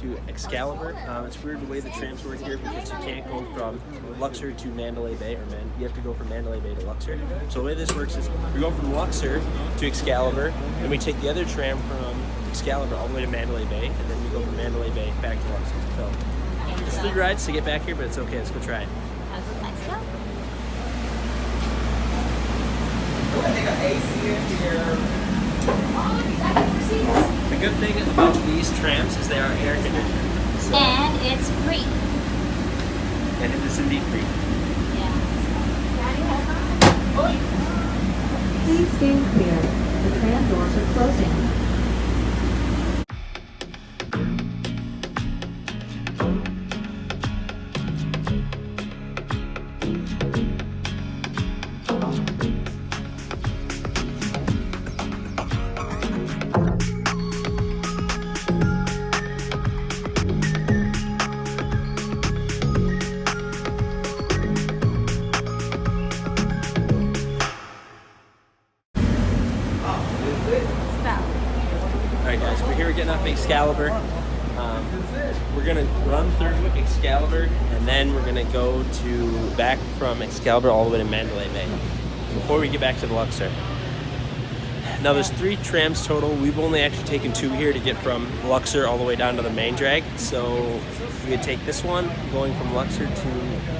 To Excalibur. It's weird the way the trams work here because you can't go from Luxor to Mandalay Bay, you have to go from Mandalay Bay to Luxor. So the way this works is we go from Luxor to Excalibur, and we take the other tram from Excalibur all the way to Mandalay Bay, and then we go from Mandalay Bay back to Luxor. So it's 3 rides to get back here, but it's okay. Let's go try it. Let's go. They got AC in here. The good thing about these trams is they are air conditioned. So, And it's free. and it is indeed free. Yeah. Please stand clear. The tram doors are closing. Alright guys, we're here getting off Excalibur. We're gonna run through Excalibur and then we're gonna go to back from Excalibur all the way to Mandalay Bay before we get back to the Luxor. Now there's 3 trams total. We've only actually taken 2 here to get from Luxor all the way down to the main drag. So you would take this one going from Luxor to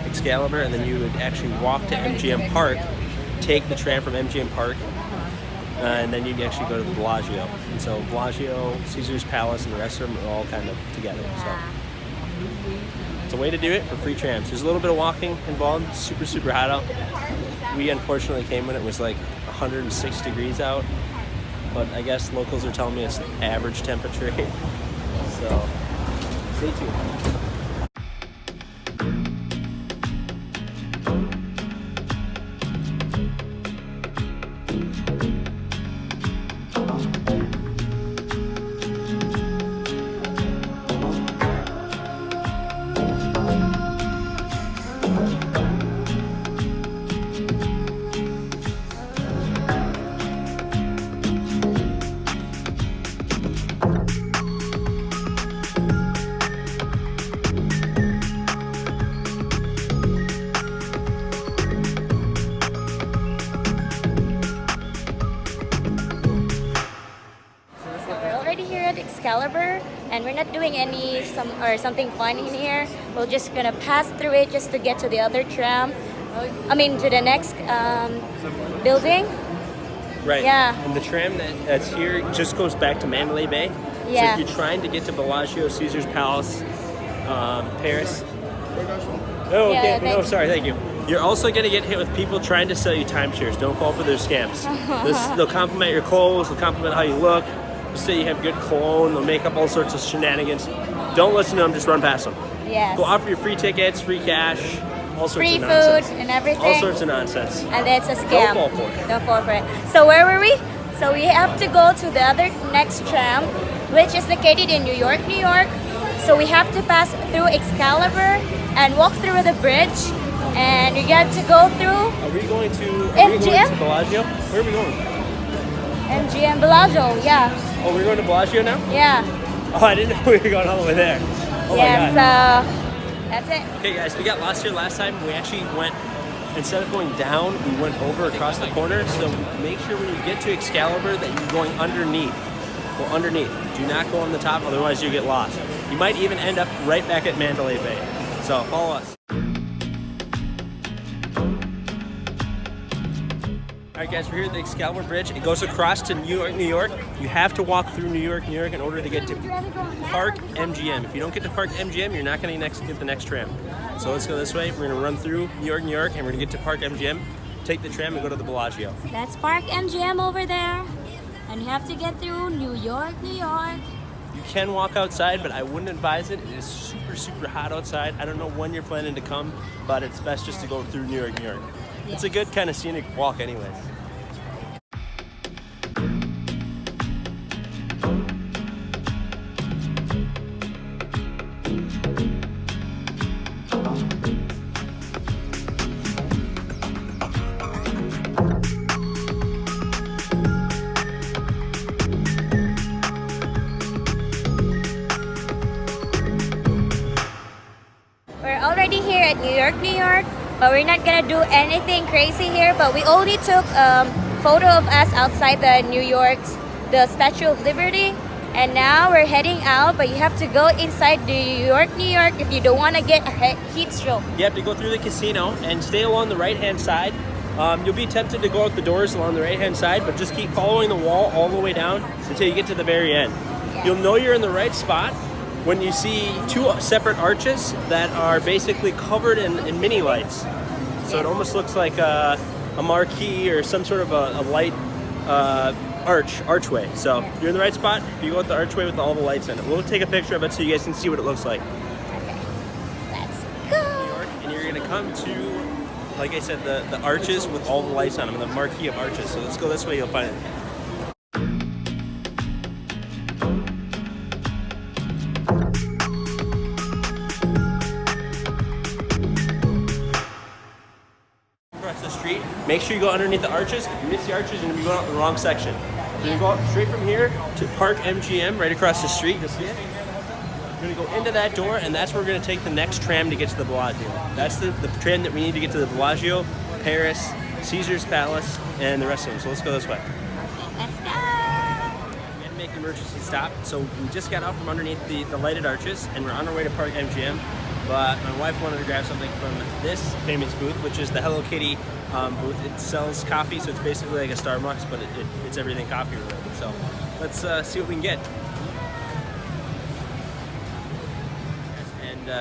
Excalibur, and then you would actually walk to MGM Park, take the tram from MGM Park, and then you'd actually go to the Bellagio. And so Bellagio, Caesar's Palace, and the rest of them are all kind of together. So it's a way to do it for free trams. There's a little bit of walking involved. Super, super hot out. We unfortunately came when it was like 106 degrees out, but I guess locals are telling me it's average temperature. So stay tuned. Excalibur, and we're not doing something fun in here. We're just gonna pass through it just to get to the other tram. I mean, to the next building. Right. Yeah. And the tram that's here just goes back to Mandalay Bay. Yeah. So if you're trying to get to Bellagio, Caesar's Palace, Paris. Oh, Yeah, okay. No, thanks. sorry. Thank you. You're also going to get hit with people trying to sell you timeshares. Don't fall for their scams. They'll compliment your clothes. They'll compliment how you look. They'll say you have good cologne. They'll make up all sorts of shenanigans. Don't listen to them. Just run past them. Yes. They'll offer you free tickets, free cash, all sorts Free of food nonsense. and everything. All sorts of nonsense. And it's a scam. Don't fall for it. Don't fall for it. So where were we? So we have to go to the other next tram, which is located in New York, New York. So we have to pass through Excalibur and walk through the bridge, and you get to go through Are we going to MGM? Bellagio? Where are we going? MGM Bellagio. Yeah, Oh, we're going to Bellagio now? yeah. Oh, I didn't know we were going all the way there. Oh Yes. my god. That's it. Okay guys, we got lost here last time. We actually went, instead of going down, we went over across the corner. So make sure when you get to Excalibur that you're going underneath. Go underneath. Do not go on the top, otherwise you get lost. You might even end up right back at Mandalay Bay. So follow us. Alright guys, we're here at the Excalibur Bridge. It goes across to New York, New York. You have to walk through New York, New York in order to get to Park MGM. If you don't get to Park MGM, you're not going to get the next tram. So let's go this way. We're going to run through New York, New York, and we're going to get to Park MGM, take the tram, and go to the Bellagio. That's Park MGM over there, and you have to get through New York, New York. You can walk outside, but I wouldn't advise it. It is super, super hot outside. I don't know when you're planning to come, but it's best just to go through New York, New York. It's a good kind of scenic walk anyways. We're already here at New York, New York, but we're not gonna do anything crazy here. But we already took a photo of us outside the the Statue of Liberty, and now we're heading out. But you have to go inside New York, New York if you don't want to get a heat stroke. You have to go through the casino and stay along the right-hand side. You'll be tempted to go out the doors along the right-hand side, but just keep following the wall all the way down until you get to the very end. You'll know you're in the right spot when you see two separate arches that are basically covered in mini lights. So it almost looks like a marquee or some sort of a light archway. So you're in the right spot if you go with the archway with all the lights in it. We'll take a picture of it so you guys can see what it looks like. Let's go. New York, and you're gonna come to, like I said, the arches with all the lights on them, and the marquee of arches. So let's go this way, you'll find it. Across the street, make sure you go underneath the arches. If you miss the arches, you're gonna be going out the wrong section. You're gonna go out straight from here to Park MGM, right across the street. You'll see it. We're gonna go into that door, and that's where we're gonna take the next tram to get to the Bellagio. That's the tram that we need to get to the Bellagio, Paris, Caesar's Palace, and the rest of them. So let's go this way. Let's go. We had to make an emergency stop, so we just got out from underneath the lighted arches, and we're on our way to Park MGM. But my wife wanted to grab something from this famous booth, which is the Hello Kitty booth. It sells coffee, so it's basically like a Starbucks, but it's everything coffee related. So let's see what we can get.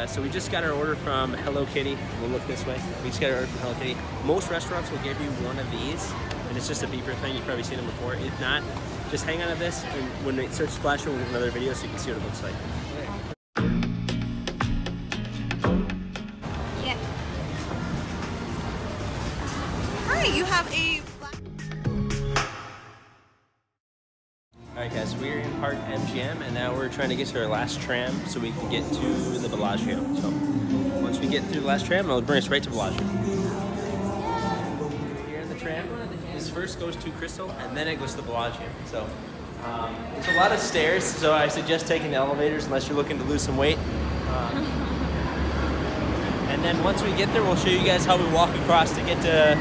So we just got our order from Hello Kitty. We'll look this way. We just got our order from Hello Kitty. Most restaurants will give you one of these, and it's just a beeper thing. You've probably seen them before. If not, just hang on to this, and when it starts flashing, we'll get another video so you can see what it looks like. Yeah. Hi, you have a Alright guys, we're in Park MGM, and now we're trying to get to our last tram so we can get to the Bellagio. So once we get through the last tram, it'll bring us right to Bellagio. Here in the tram, this first goes to Crystal, and then it goes to the Bellagio. So it's a lot of stairs, so I suggest taking the elevators unless you're looking to lose some weight. And then once we get there, we'll show you guys how we walk across to get to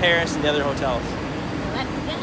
Paris and the other hotels. Let's go.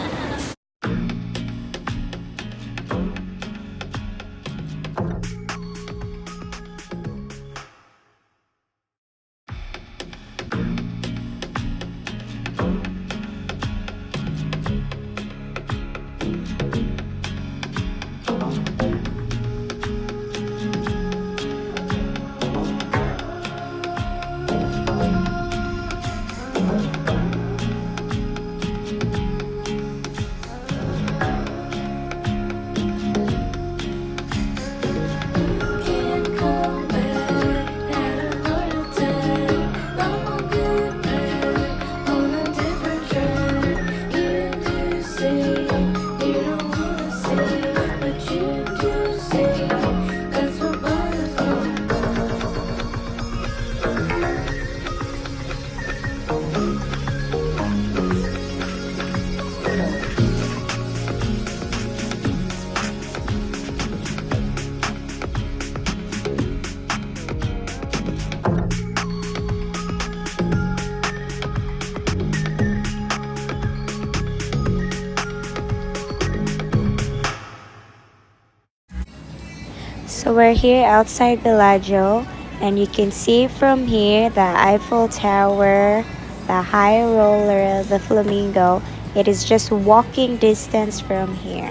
So we're here outside Bellagio, and you can see from here the Eiffel Tower, the High Roller, the Flamingo. It is just walking distance from here.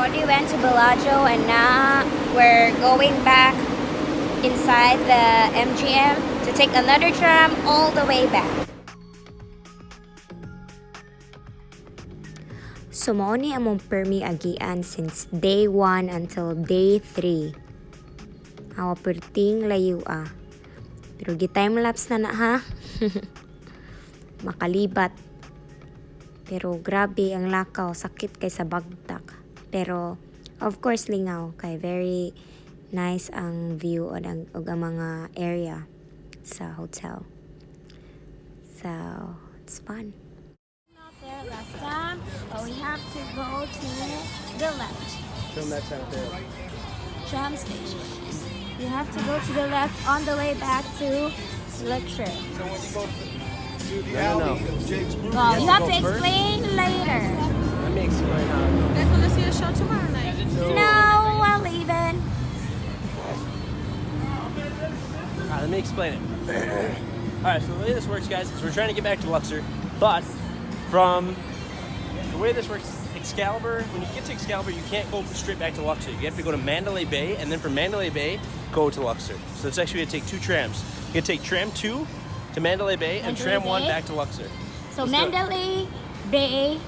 We went to Bellagio, and now we're going back inside the MGM to take another tram all the way back. So mao ni among permi agian since day 1 until day 3. Awa perting layo Pero gi time lapse na ha. Makalibat. Pero grabe ang lakaw, sakit kay sa bagtak. Pero of course lingaw kay very nice ang view og ang mga area sa hotel. So it's fun. Not there last time, but we have to go to the left. Show them that out there. Tram station. You have to go to the left on the way back to Lecture. No. Well, you have to explain later. Let me explain how. You guys want to see a show tomorrow night? No, while leaving. Alright, let me explain it. Alright, so the way this works, guys, is we're trying to get back to Luxor, but from the way this works, Excalibur, when you get to Excalibur, you can't go straight back to Luxor. You have to go to Mandalay Bay, and then from Mandalay Bay, go to Luxor. So it's actually going to take 2 trams. You can take tram 2 to Mandalay Bay, and Mandalay tram 1 Bay? back to Luxor. So Let's do it. Mandalay Bay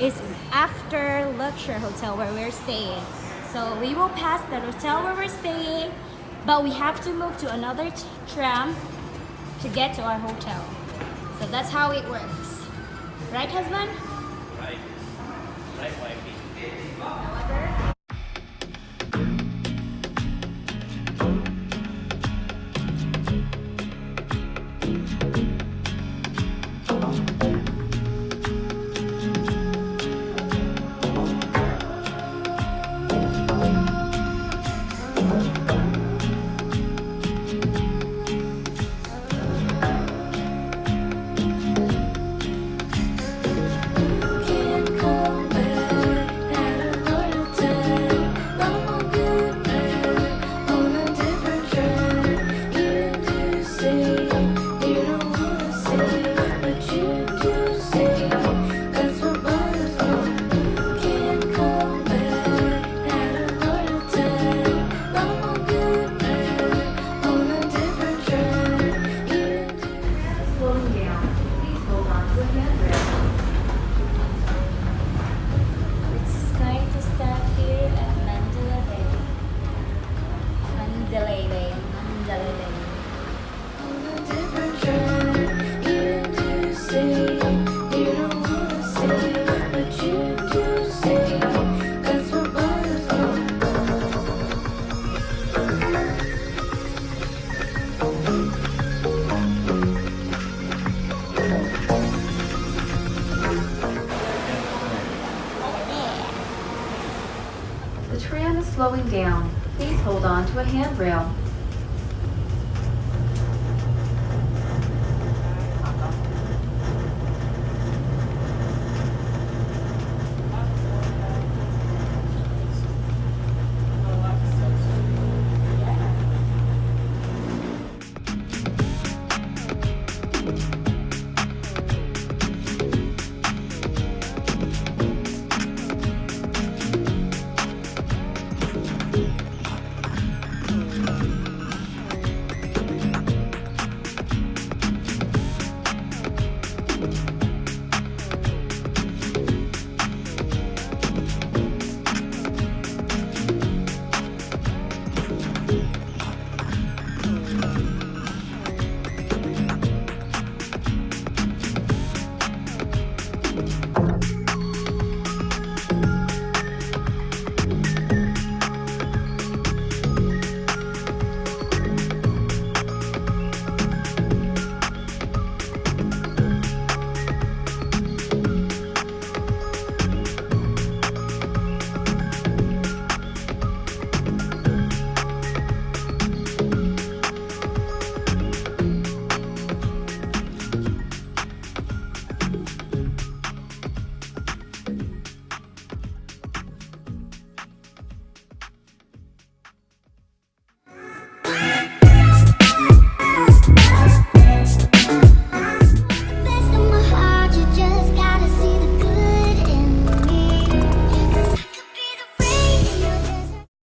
is after Luxor Hotel where we're staying. So we will pass the hotel where we're staying, but we have to move to another tram to get to our hotel. So that's how it works. Right, husband? Right. Right, wifey. Can't come back. slowing down. Please hold on to a handrail.